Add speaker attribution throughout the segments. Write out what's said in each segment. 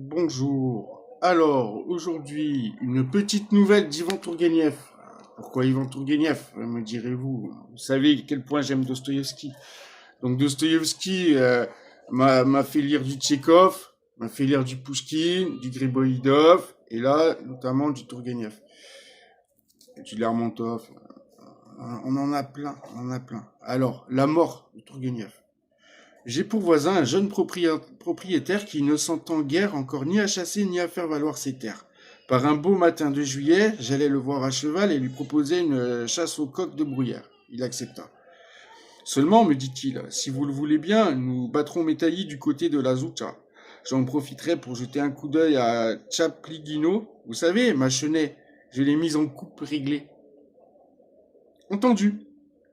Speaker 1: Bonjour. Alors, aujourd'hui, une petite nouvelle d'Ivan Tourguenieff. Pourquoi Ivan Tourguenieff, me direz-vous? Vous savez à quel point j'aime Dostoïevski. Donc Dostoïevski m'a fait lire du Tchekhov, m'a fait lire du Pouchkine, du Griboïdov, et là, notamment du Tourguenieff, du Lermontov. On en a plein, on en a plein. Alors, la mort de Tourguenieff. J'ai pour voisin un jeune propriétaire qui ne s'entend guère encore ni à chasser ni à faire valoir ses terres. Par un beau matin de juillet, j'allais le voir à cheval et lui proposer une chasse au coq de bruyère. Il accepta. Seulement, me dit-il, si vous le voulez bien, nous battrons Métailly du côté de la Zoucha. J'en profiterai pour jeter un coup d'œil à Chapligino. Vous savez, ma chenet, je l'ai mise en coupe réglée. Entendu.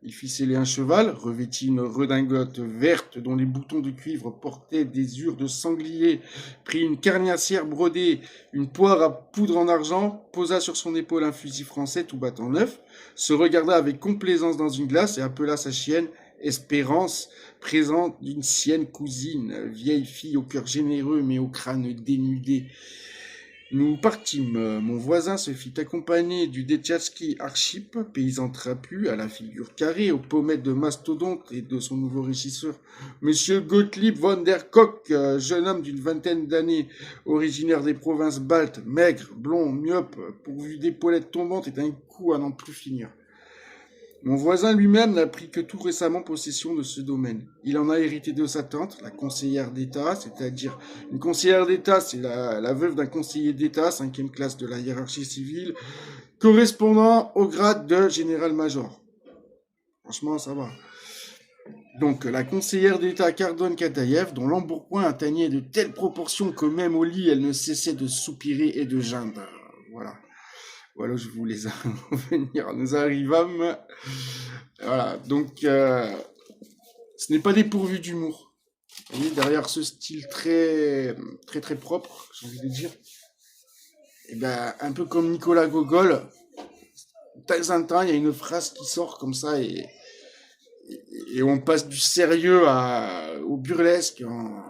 Speaker 1: Il fit sceller un cheval, revêtit une redingote verte dont les boutons de cuivre portaient des ures de sanglier, prit une carnassière brodée, une poire à poudre en argent, posa sur son épaule un fusil français tout battant neuf, se regarda avec complaisance dans une glace et appela sa chienne Espérance, présente d'une sienne cousine, vieille fille au cœur généreux mais au crâne dénudé. Nous partîmes. Mon voisin se fit accompagner du Detchatski Archip, paysan trapu, à la figure carrée, aux pommettes de mastodonte et de son nouveau régisseur, Monsieur Gottlieb von der Kock, jeune homme d'une vingtaine d'années, originaire des provinces baltes, maigre, blond, myope, pourvu d'épaulettes tombantes et d'un cou à n'en plus finir. Mon voisin lui-même n'a pris que tout récemment possession de ce domaine. Il en a hérité de sa tante, la conseillère d'État, c'est-à-dire une conseillère d'État, c'est la veuve d'un conseiller d'État, cinquième classe de la hiérarchie civile, correspondant au grade de général-major. Franchement, ça va. Donc, la conseillère d'État Cardone Kataïev, dont l'embourbouin atteignait de telles proportions que même au lit, elle ne cessait de soupirer et de geindre. Voilà. Voilà, je vous les venir. Nous arrivâmes. Voilà, donc ce n'est pas dépourvu d'humour. Vous voyez, derrière ce style très propre, j'ai envie de dire, et ben un peu comme Nicolas Gogol, de temps en temps, il y a une phrase qui sort comme ça et on passe du sérieux au burlesque en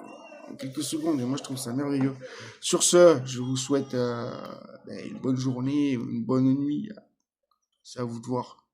Speaker 1: quelques secondes. Et moi, je trouve ça merveilleux. Sur ce, je vous souhaite une bonne journée, une bonne nuit. C'est à vous de voir.